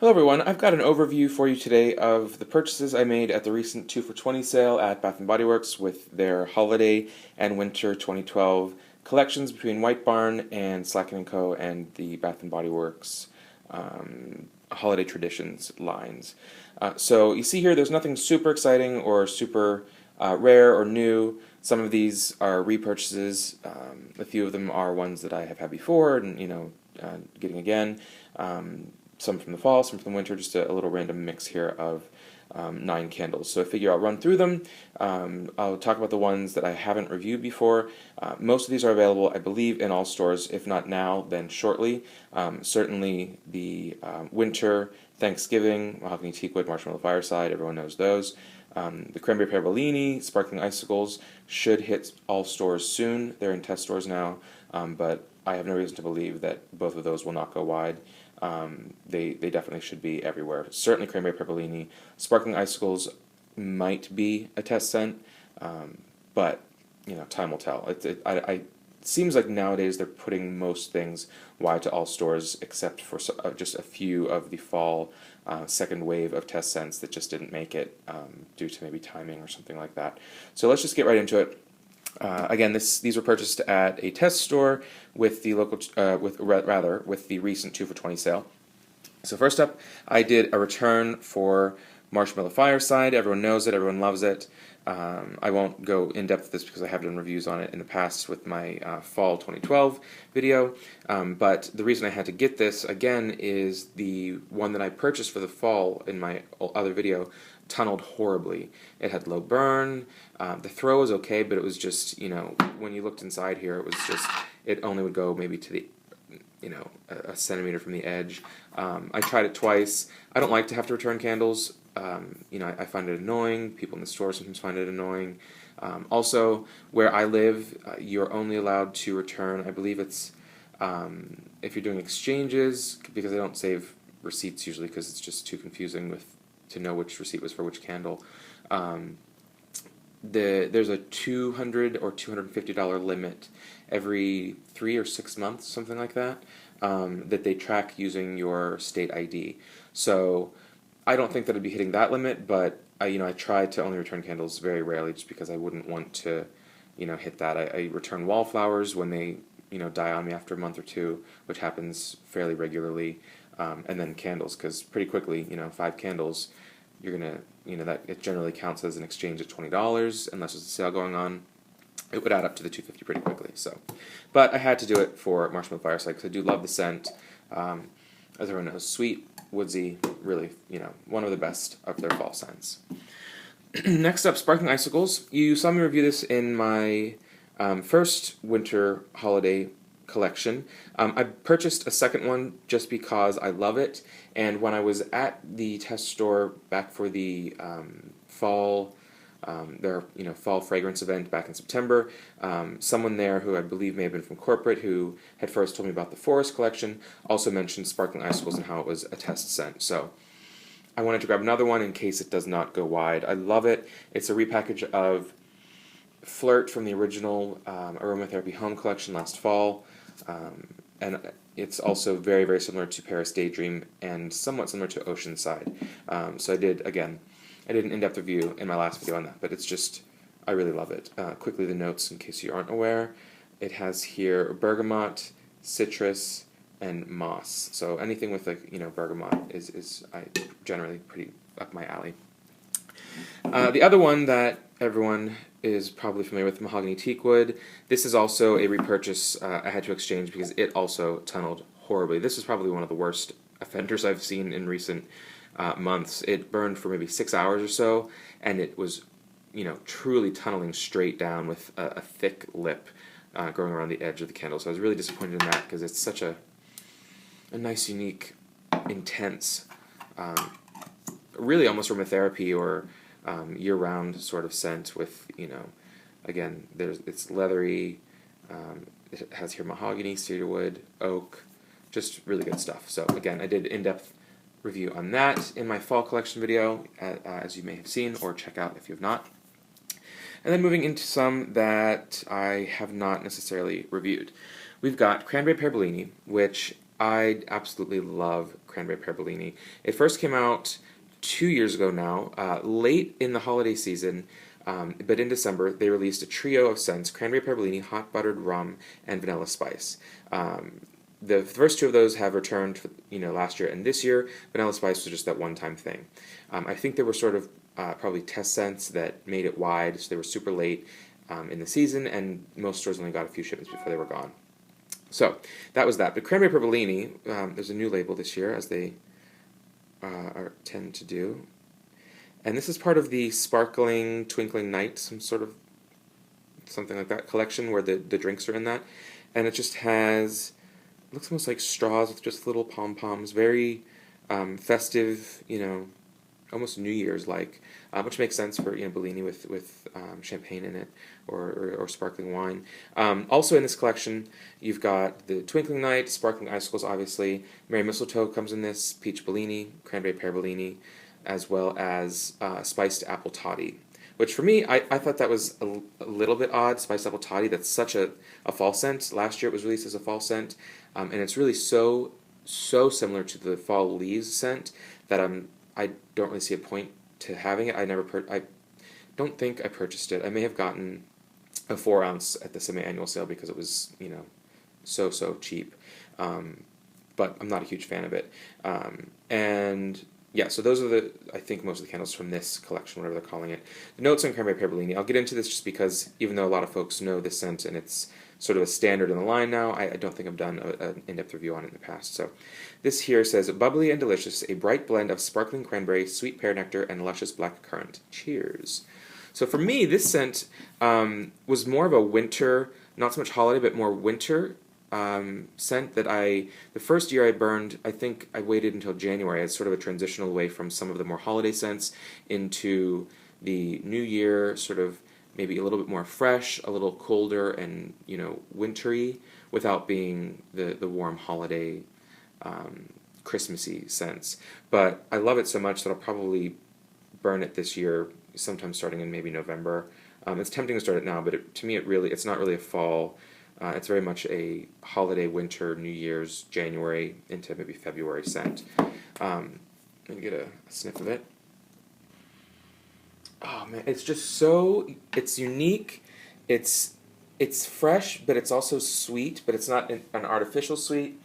Hello everyone, I've got an overview for you today of the purchases I made at the recent 2 for 20 sale at Bath & Body Works with their holiday and winter 2012 collections between White Barn and Slatkin & Co. and the Bath & Body Works Holiday Traditions lines. So you see here there's nothing super exciting or super rare or new. Some of these are repurchases. A few of them are ones that I have had before and getting again. Some from the fall, some from the winter, just a little random mix here of 9 candles. So I figure I'll run through them. I'll talk about the ones that I haven't reviewed before. Most of these are available, I believe, in all stores. If not now, then shortly. Certainly the winter, Thanksgiving, Mahogany Teakwood, Marshmallow Fireside, everyone knows those. The Cranberry, Pear Bellini, Sparkling Icicles should hit all stores soon. They're in test stores now, but I have no reason to believe that both of those will not go wide. They definitely should be everywhere. Certainly Cranberry, Pear Bellini. Sparkling Icicles might be a test scent, but time will tell. It seems like nowadays they're putting most things wide to all stores except for just a few of the fall second wave of test scents that just didn't make it due to maybe timing or something like that. So let's just get right into it. Again, these were purchased at a test store with the local, with the recent 2 for 20 sale. So first up, I did a return for Marshmallow Fireside. Everyone knows it. Everyone loves it. I won't go in depth with this because I have done reviews on it in the past with my fall 2012 video. But the reason I had to get this again is the one that I purchased for the fall in my other video tunneled horribly. It had low burn. The throw was okay, but it was just, when you looked inside here, it was just, it only would go maybe to the, a centimeter from the edge. I tried it twice. I don't like to have to return candles. I find it annoying. People in the store sometimes find it annoying. Also, where I live, you're only allowed to return, I believe it's, if you're doing exchanges, because I don't save receipts usually because it's just too confusing to know which receipt was for which candle. There's a $200 or $250 limit every 3 or 6 months, something like that, that they track using your state ID. So I don't think that I'd be hitting that limit, but I try to only return candles very rarely just because I wouldn't want to hit that. I return wallflowers when they die on me after a month or two, which happens fairly regularly, and then candles, because pretty quickly 5 candles you're gonna that it generally counts as an exchange of $20 unless there's a sale going on. It would add up to the $250 pretty quickly. So, but I had to do it for Marshmallow Fireside because I do love the scent. As everyone knows, sweet, woodsy, really one of the best of their fall scents. Next up, Sparkling Icicles. You saw me review this in my first winter holiday collection. I purchased a second one just because I love it, and when I was at the test store back for the fall fall fragrance event back in September, someone there who I believe may have been from corporate, who had first told me about the Forest collection, also mentioned Sparkling Icicles and how it was a test scent. So I wanted to grab another one in case it does not go wide. I love it. It's a repackage of Flirt from the original Aromatherapy Home collection last fall, and it's also very, very similar to Paris Daydream and somewhat similar to Oceanside. So I did an in-depth review in my last video on that, but it's just, I really love it. Quickly the notes in case you aren't aware. It has here bergamot, citrus, and moss. So anything with bergamot is generally pretty up my alley. The other one that everyone is probably familiar with, Mahogany Teakwood. This is also a repurchase I had to exchange because it also tunneled horribly. This is probably one of the worst offenders I've seen in recent months. It burned for maybe 6 hours or so, and it was, truly tunneling straight down with a thick lip growing around the edge of the candle. So I was really disappointed in that because it's such a nice, unique, intense, really almost aromatherapy or year-round sort of scent with, again, it's leathery, it has here mahogany, cedarwood, oak, just really good stuff. So again, I did in-depth review on that in my fall collection video, as you may have seen, or check out if you have not. And then moving into some that I have not necessarily reviewed. We've got Cranberry, Pear Bellini, which I absolutely love Cranberry Pear Bellini. It first came out 2 years ago now, late in the holiday season, but in December they released a trio of scents: Cranberry Pear Bellini, Hot Buttered Rum, and Vanilla Spice. The first two of those have returned, last year and this year. Vanilla Spice was just that one-time thing. I think they were sort of probably test scents that made it wide, so they were super late in the season, and most stores only got a few shipments before they were gone. So that was that. But Cranberry Pear Bellini, there's a new label this year, as they tend to do. And this is part of the Sparkling Twinkling Night, some sort of something like that collection where the drinks are in that. And it just has, it looks almost like straws with just little pom-poms, very festive, almost New Year's like, which makes sense for Bellini with champagne in it or sparkling wine. Also in this collection, you've got the Twinkling Night, Sparkling Icicles, obviously. Merry Mistletoe comes in this, Peach Bellini, Cranberry Pear Bellini, as well as Spiced Apple Toddy. Which for me, I thought that was a little bit odd. Spiced Apple Toddy, that's such a fall scent. Last year it was released as a fall scent, and it's really so similar to the Fall Leaves scent that I don't really see a point to having it. I don't think I purchased it. I may have gotten a 4-ounce at the semi-annual sale because it was, so cheap. But I'm not a huge fan of it. And yeah, so those are I think most of the candles from this collection, whatever they're calling it. The notes on Cranberry Pear Bellini, I'll get into this just because even though a lot of folks know this scent and it's sort of a standard in the line now, I don't think I've done an in-depth review on it in the past. So this here says, bubbly and delicious, a bright blend of sparkling cranberry, sweet pear nectar, and luscious black currant. Cheers. So for me, this scent was more of a winter, not so much holiday, but more winter scent that the first year I burned, I think I waited until January as sort of a transitional way from some of the more holiday scents into the new year, sort of maybe a little bit more fresh, a little colder and, wintry, without being the warm holiday, Christmassy scents. But I love it so much that I'll probably burn it this year, sometime starting in maybe November. It's tempting to start it now, but to me it's not really a fall. It's very much a holiday, winter, New Year's, January into maybe February scent. Let me get a sniff of it. Oh man, it's just it's unique. It's fresh, but it's also sweet, but it's not an artificial sweet,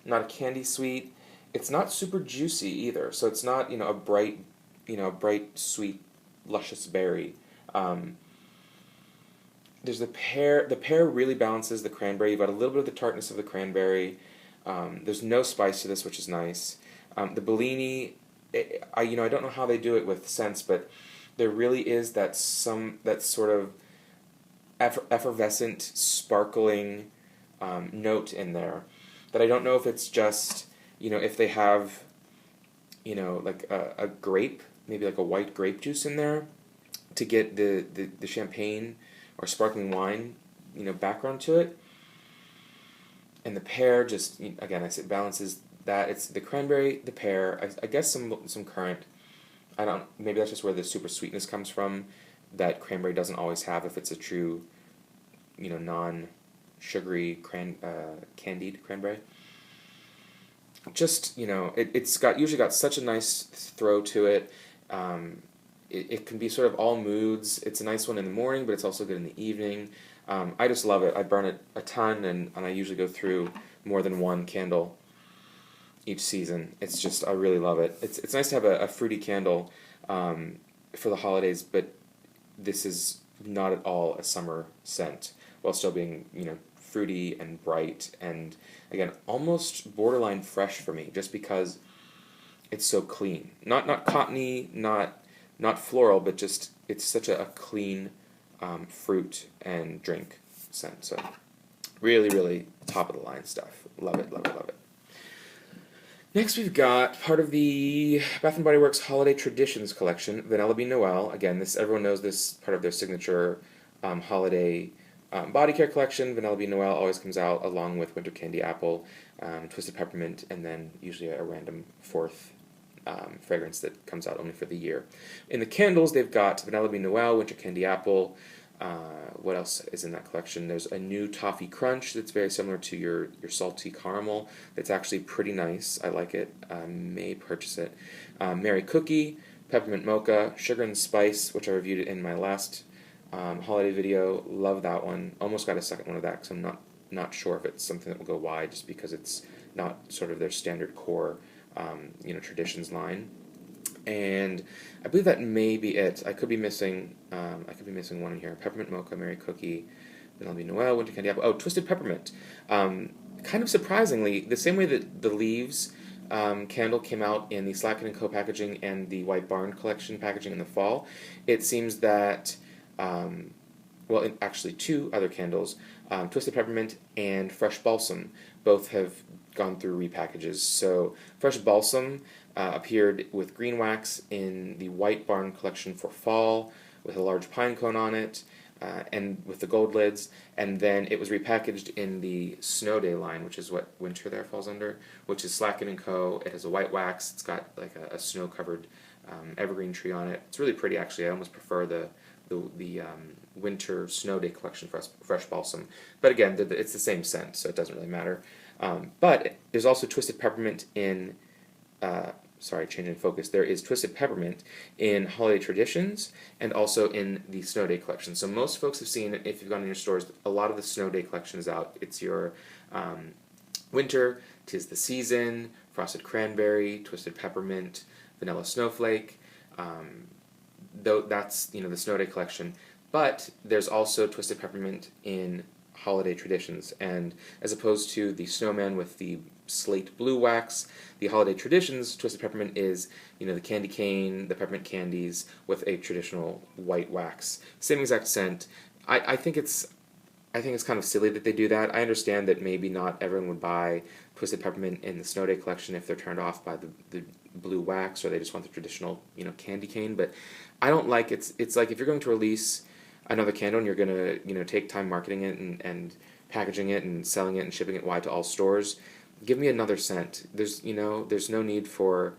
not a candy sweet. It's not super juicy either, so it's not, a bright, sweet, luscious berry. There's the pear. The pear really balances the cranberry. You've got a little bit of the tartness of the cranberry. There's no spice to this, which is nice. The Bellini, I don't know how they do it with scents, but there really is that sort of effervescent, sparkling note in there that I don't know if it's just, if they have, like a grape, maybe like a white grape juice in there to get the champagne or sparkling wine, background to it. And the pear just, again, I said balances that. It's the cranberry, the pear, I guess some currant. Maybe that's just where the super sweetness comes from that cranberry doesn't always have if it's a true, non-sugary candied cranberry. Just, it's usually got such a nice throw to it. It can be sort of all moods. It's a nice one in the morning, but it's also good in the evening. I just love it. I burn it a ton, and I usually go through more than one candle each season. It's just, I really love it. It's nice to have a fruity candle for the holidays, but this is not at all a summer scent, while still being, fruity and bright, and again, almost borderline fresh for me, just because it's so clean. Not cottony, not floral, but just it's such a clean fruit and drink scent. So really, really top of the line stuff. Love it, love it, love it. Next we've got part of the Bath & Body Works Holiday Traditions collection, Vanellope Noel. Again, everyone knows this part of their signature holiday body care collection. Vanellope Noel always comes out along with Winter Candy Apple, Twisted Peppermint, and then usually a random fourth fragrance that comes out only for the year. In the candles, they've got Vanellope Noel, Winter Candy Apple, What else is in that collection? There's a new toffee crunch that's very similar to your salty caramel. That's actually pretty nice. I like it. May purchase it. Mary Cookie, peppermint mocha, sugar and spice, which I reviewed in my last holiday video. Love that one. Almost got a second one of that because I'm not sure if it's something that will go wide, just because it's not sort of their standard core, traditions line. And I believe that may be it. I could be missing one in here. Peppermint mocha, Mary Cookie, Vanellope Noel, Winter Candy Apple. Oh, Twisted Peppermint. Kind of surprisingly, the same way that the Leaves candle came out in the Slatkin & Co. packaging and the White Barn collection packaging in the fall, it seems that, actually two other candles, Twisted Peppermint and Fresh Balsam, both have gone through repackages. So Fresh Balsam appeared with green wax in the White Barn collection for fall, with a large pine cone on it, and with the gold lids, and then it was repackaged in the Snow Day line, which is what winter there falls under, which is Slatkin & Co. It has a white wax. It's got like a snow-covered evergreen tree on it. It's really pretty, actually. I almost prefer the winter Snow Day collection for Fresh Balsam. But again, it's the same scent, so it doesn't really matter. But there's also Twisted Peppermint in... changing focus. There is Twisted Peppermint in Holiday Traditions and also in the Snow Day collection. So most folks have seen, if you've gone in your stores, a lot of the Snow Day collection is out. It's your Winter, 'Tis the Season, Frosted Cranberry, Twisted Peppermint, Vanilla Snowflake. Though that's the Snow Day collection. But there's also Twisted Peppermint in Holiday Traditions, and as opposed to the snowman with the slate blue wax, the Holiday Traditions Twisted Peppermint is the candy cane, the peppermint candies with a traditional white wax, same exact scent. I think it's kind of silly that they do that. I understand that maybe not everyone would buy Twisted Peppermint in the Snow Day collection if they're turned off by the blue wax, or they just want the traditional candy cane. But I don't like it's like if you're going to release another candle and you're going to take time marketing it and packaging it and selling it and shipping it wide to all stores, give me another scent. There's no need for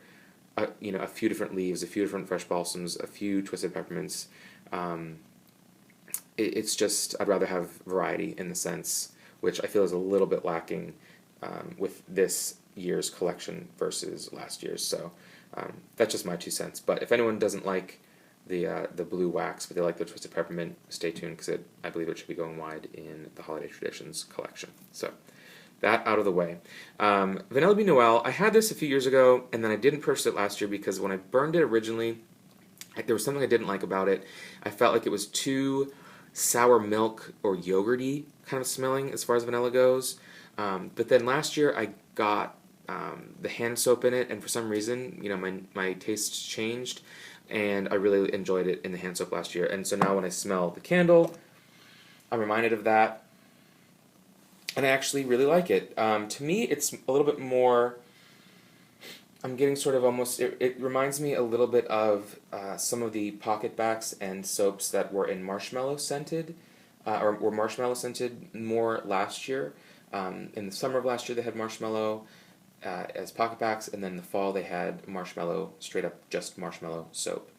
a few different leaves, a few different fresh balsams, a few Twisted Peppermints. It's just, I'd rather have variety in the scents, which I feel is a little bit lacking with this year's collection versus last year's. So that's just my 2 cents. But if anyone doesn't like the blue wax, but they like the Twisted Peppermint, stay tuned, because I believe it should be going wide in the Holiday Traditions collection. So that out of the way. Vanellope Noel, I had this a few years ago, and then I didn't purchase it last year because when I burned it originally, there was something I didn't like about it. I felt like it was too sour milk or yogurty kind of smelling as far as vanilla goes. But then last year I got the hand soap in it, and for some reason, my tastes changed, and I really enjoyed it in the hand soap last year. And so now when I smell the candle, I'm reminded of that, and I actually really like it. To me, it's a little bit more, I'm getting sort of almost, it reminds me a little bit of some of the pocket backs and soaps that were in marshmallow scented, or were marshmallow scented more last year. In the summer of last year, they had marshmallow as pocket backs, and then in the fall they had marshmallow, straight up just marshmallow soap,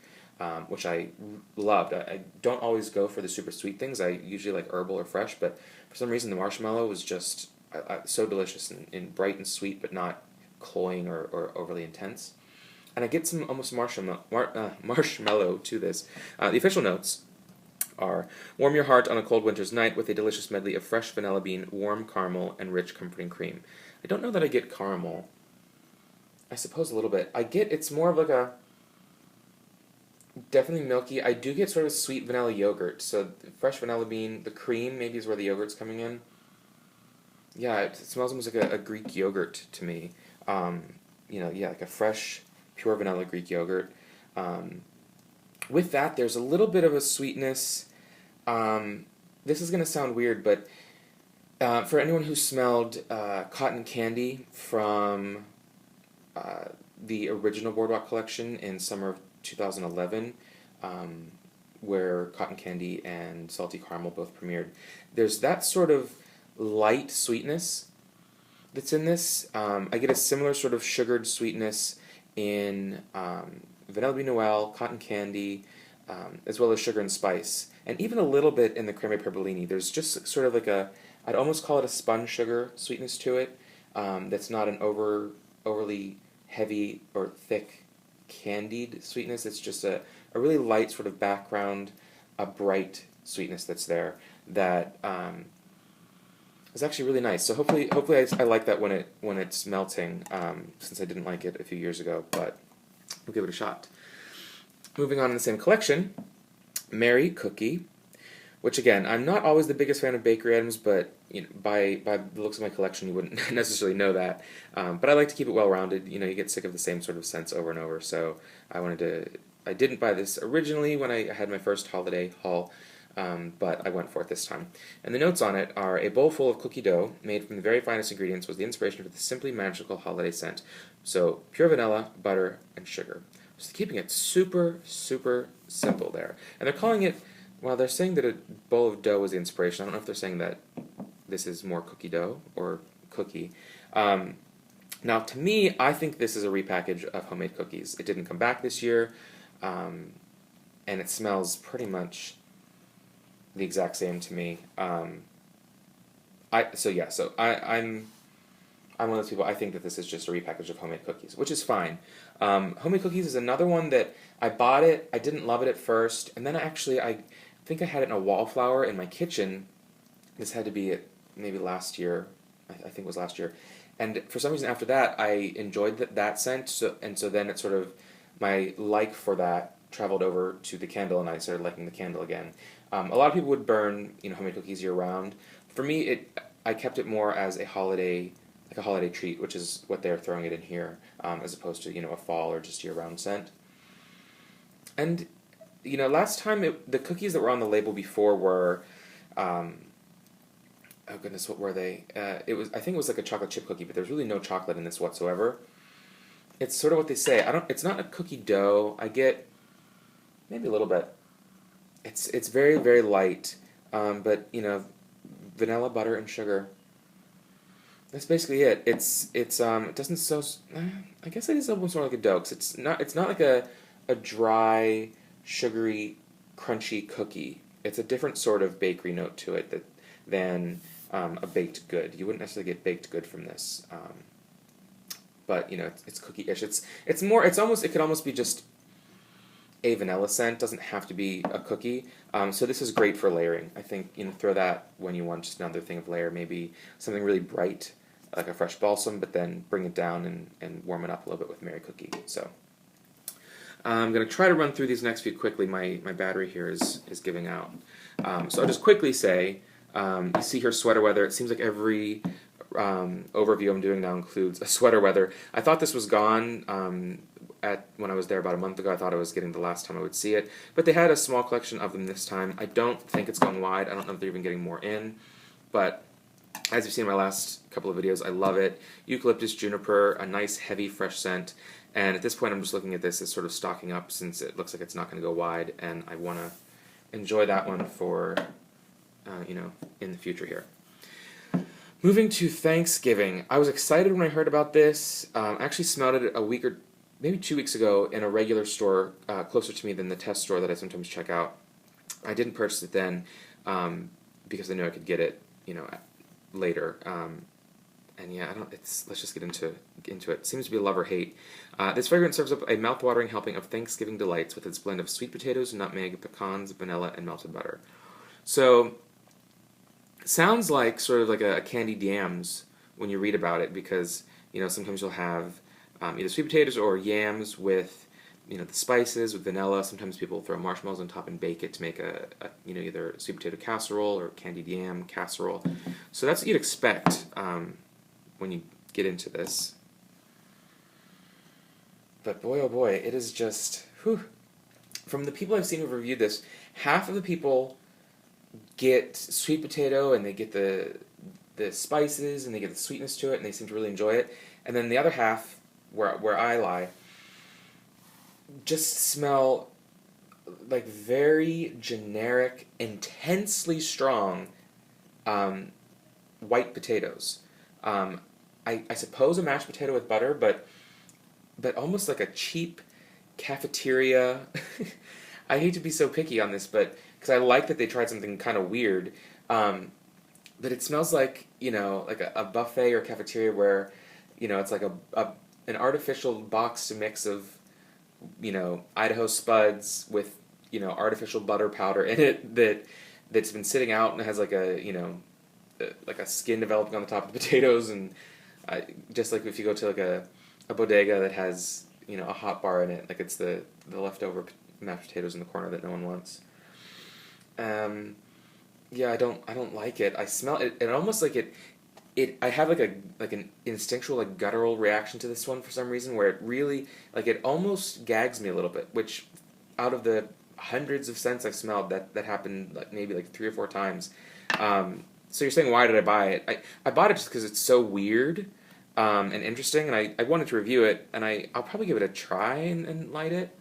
which I loved. I don't always go for the super sweet things. I usually like herbal or fresh, but for some reason the marshmallow was just so delicious and bright and sweet, but not cloying or overly intense. And I get some almost marshmallow to this. The official notes are: warm your heart on a cold winter's night with a delicious medley of fresh vanilla bean, warm caramel, and rich comforting cream. I don't know that I get caramel. I suppose a little bit. It's more of like a, definitely milky. I do get sort of sweet vanilla yogurt. So fresh vanilla bean, the cream maybe is where the yogurt's coming in. Yeah, it smells almost like a Greek yogurt to me. Like a fresh, pure vanilla Greek yogurt. With that, there's a little bit of a sweetness. This is going to sound weird, but for anyone who smelled cotton candy from the original Boardwalk collection in summer of 2011, where cotton candy and salty caramel both premiered, there's that sort of light sweetness that's in this. I get a similar sort of sugared sweetness in Vanellope Noel, cotton candy, as well as sugar and spice, and even a little bit in the Cranberry Pear Bellini. There's just sort of like I'd almost call it a sponge sugar sweetness to it, that's not an overly heavy or thick candied sweetness. It's just a really light sort of background, a bright sweetness that's there that is actually really nice. So hopefully I like that when it's melting, since I didn't like it a few years ago, but we'll give it a shot. Moving on in the same collection, Mary Cookie, which again, I'm not always the biggest fan of bakery items, but you know, by the looks of my collection, you wouldn't necessarily know that. But I like to keep it well-rounded. You know, you get sick of the same sort of scents over and over, so I didn't buy this originally when I had my first holiday haul, but I went for it this time. And the notes on it are: a bowl full of cookie dough made from the very finest ingredients was the inspiration for the simply magical holiday scent. So pure vanilla, butter, and sugar. So keeping it super, super simple there. And they're calling it, well, they're saying that a bowl of dough was the inspiration. I don't know if they're saying that this is more cookie dough or cookie. Now, to me, I think this is a repackage of homemade cookies. It didn't come back this year, and it smells pretty much the exact same to me. I'm one of those people. I think that this is just a repackage of homemade cookies, which is fine. Homemade cookies is another one that I bought it. I didn't love it at first, and then I think I had it in a wallflower in my kitchen. This had to be maybe last year. I think it was last year. And for some reason after that, I enjoyed that scent, so then it sort of, my like for that traveled over to the candle, and I started liking the candle again. A lot of people would burn, homemade cookies year round. For me, I kept it more as a holiday treat, which is what they're throwing it in here, as opposed to, a fall or just year round scent. And, last time the cookies that were on the label before were, oh goodness, what were they? I think it was like a chocolate chip cookie, but there's really no chocolate in this whatsoever. It's sort of what they say. It's not a cookie dough. I get maybe a little bit. It's very, very light, but vanilla, butter, and sugar. That's basically it. It doesn't so. I guess it is almost more like a dough, 'cause it's not like a dry, sugary, crunchy cookie. It's a different sort of bakery note to it than a baked good. You wouldn't necessarily get baked good from this, but it's cookie-ish. It could almost be just a vanilla scent. Doesn't have to be a cookie. So this is great for layering. I think throw that when you want just another thing of layer. Maybe something really bright like a fresh balsam, but then bring it down and warm it up a little bit with Mary Cookie. So I'm going to try to run through these next few quickly. My battery here is giving out. So I'll just quickly say, you see here sweater weather. It seems like every overview I'm doing now includes a sweater weather. I thought this was gone when I was there about a month ago. I thought I was getting the last time I would see it. But they had a small collection of them this time. I don't think it's going wide. I don't know if they're even getting more in. But as you've seen in my last couple of videos, I love it. Eucalyptus, juniper, a nice heavy fresh scent. And at this point I'm just looking at this as sort of stocking up since it looks like it's not going to go wide. And I want to enjoy that one for, in the future here. Moving to Thanksgiving, I was excited when I heard about this. I actually smelled it a week or maybe 2 weeks ago in a regular store closer to me than the test store that I sometimes check out. I didn't purchase it then because I knew I could get it, later. And yeah, let's just get into it. It seems to be a love or hate. This fragrance serves up a mouth-watering helping of Thanksgiving delights with its blend of sweet potatoes, nutmeg, pecans, vanilla, and melted butter. So sounds like sort of like a candied yams when you read about it, because sometimes you'll have either sweet potatoes or yams with the spices with vanilla. Sometimes people throw marshmallows on top and bake it to make a either sweet potato casserole or candied yam casserole. So that's what you'd expect when you get into this. But boy oh boy, it is just whew. From the people I've seen who've reviewed this, half of the people get sweet potato and they get the spices and they get the sweetness to it and they seem to really enjoy it, and then the other half, where I lie, just smell like very generic, intensely strong white potatoes. I suppose a mashed potato with butter, but almost like a cheap cafeteria. I hate to be so picky on this, but because I like that they tried something kind of weird, but it smells like, like a buffet or cafeteria where, it's like an artificial boxed mix of, Idaho Spuds with, artificial butter powder in it that's been sitting out and has like like a skin developing on the top of the potatoes, and just like if you go to like a bodega that has, a hot bar in it, like it's the leftover mashed potatoes in the corner that no one wants. Yeah, I don't like it. I smell it, and almost like I have like an instinctual, like guttural reaction to this one for some reason, where it really, like, it almost gags me a little bit, which out of the hundreds of scents I've smelled, that happened like maybe like 3 or 4 times. So you're saying, why did I buy it? I bought it just because it's so weird and interesting, and I wanted to review it, and I'll probably give it a try and light it.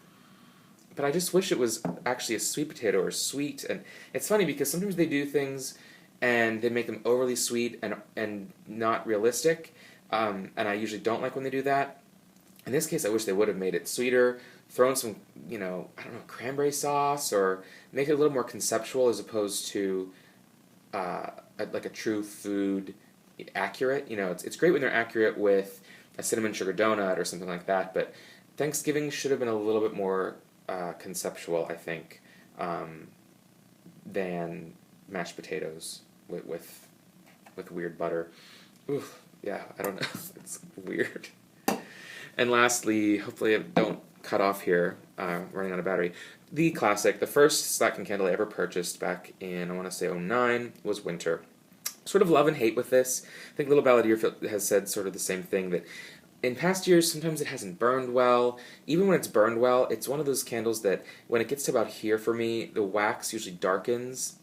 But I just wish it was actually a sweet potato or sweet. And it's funny because sometimes they do things and they make them overly sweet and not realistic. And I usually don't like when they do that. In this case, I wish they would have made it sweeter, thrown some, I don't know, cranberry sauce, or make it a little more conceptual as opposed to like a true food accurate. It's great when they're accurate with a cinnamon sugar donut or something like that, but Thanksgiving should have been a little bit more conceptual, I think, than mashed potatoes with weird butter. Oof, yeah, I don't know. It's weird. And lastly, hopefully I don't cut off here, running out of battery. The classic, the first Slatkin candle I ever purchased back in, I want to say, '09, was Winter. Sort of love and hate with this. I think Little Balladeer has said sort of the same thing, that in past years, sometimes it hasn't burned well. Even when it's burned well, it's one of those candles that when it gets to about here for me, the wax usually darkens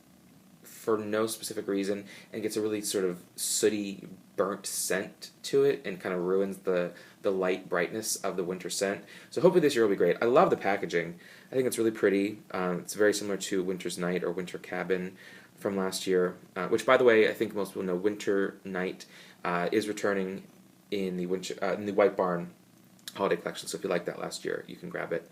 for no specific reason and gets a really sort of sooty, burnt scent to it and kind of ruins the light brightness of the winter scent. So hopefully this year will be great. I love the packaging. I think it's really pretty. It's very similar to Winter's Night or Winter Cabin from last year, which, by the way, I think most people know Winter Night is returning in the White Barn holiday collection. So if you liked that last year, you can grab it.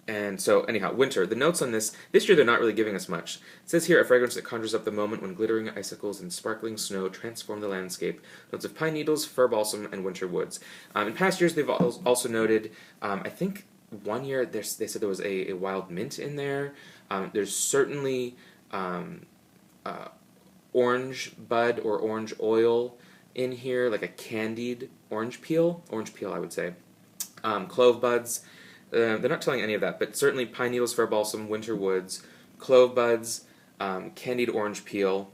And so, anyhow, Winter. The notes on this year they're not really giving us much. It says here, a fragrance that conjures up the moment when glittering icicles and sparkling snow transform the landscape. Notes of pine needles, fir balsam, and winter woods. In past years, they've also noted, I think one year they said there was a wild mint in there. There's certainly orange bud or orange oil in here, like a candied orange peel I would say. Clove buds. They're not telling any of that, but certainly pine needles, fir balsam, winter woods, clove buds, candied orange peel,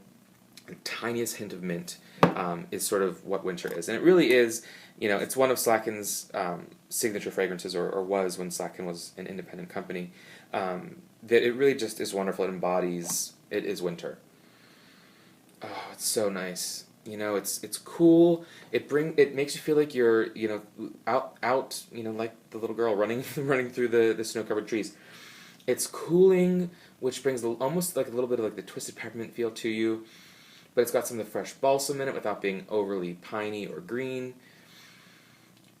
and tiniest hint of mint is sort of what winter is. And it really is, it's one of Slatkin's signature fragrances, or was when Slatkin was an independent company, that it really just is wonderful. It is winter. Oh, it's so nice. It's cool. It makes you feel like you're, out, like the little girl running through the snow-covered trees. It's cooling, which brings almost like a little bit of like the twisted peppermint feel to you, but it's got some of the fresh balsam in it without being overly piney or green.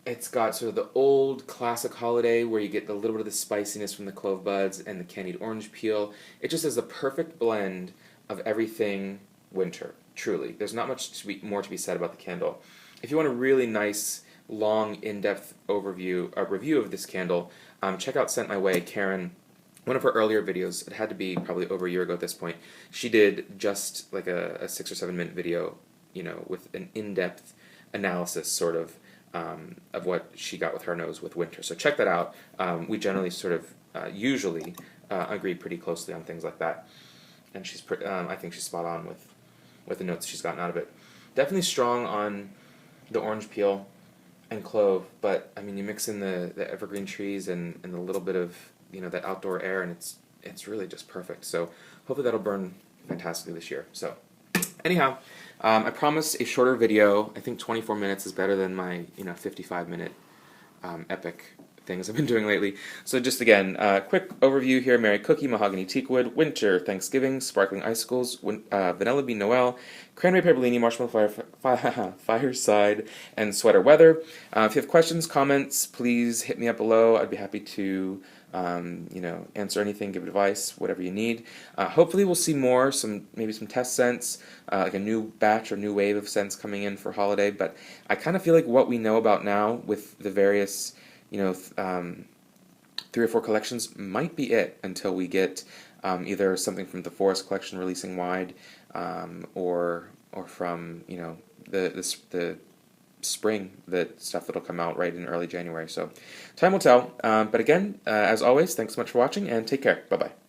It's got sort of the old classic holiday where you get a little bit of the spiciness from the clove buds and the candied orange peel. It just is a perfect blend of everything winter. Truly, there's not much more to be said about the candle. If you want a really nice, long, in-depth review of this candle, check out Sent My Way. Karen, one of her earlier videos, it had to be probably over a year ago at this point, she did just like a 6 or 7 minute video, with an in-depth analysis sort of what she got with her nose with winter. So check that out. We generally sort of usually agree pretty closely on things like that, and I think she's spot on with the notes she's gotten out of it. Definitely strong on the orange peel and clove, but I mean, you mix in the evergreen trees and the little bit of that outdoor air, and it's really just perfect. So hopefully that'll burn fantastically this year. So anyhow, I promised a shorter video. I think 24 minutes is better than my 55-minute epic things I've been doing lately. So just again, quick overview here: Merry Cookie, Mahogany Teakwood, Winter, Thanksgiving, Sparkling Icicles, Vanellope Noel, Cranberry, Pear Bellini, Marshmallow Fireside, and Sweater Weather. If you have questions, comments, please hit me up below. I'd be happy to answer anything, give advice, whatever you need. Hopefully we'll see more, maybe some test scents, like a new batch or new wave of scents coming in for holiday, but I kind of feel like what we know about now with the various, 3 or 4 collections might be it until we get either something from the Forest collection releasing wide, or from, the spring, the stuff that'll come out right in early January. So time will tell. But again, as always, thanks so much for watching, and take care. Bye-bye.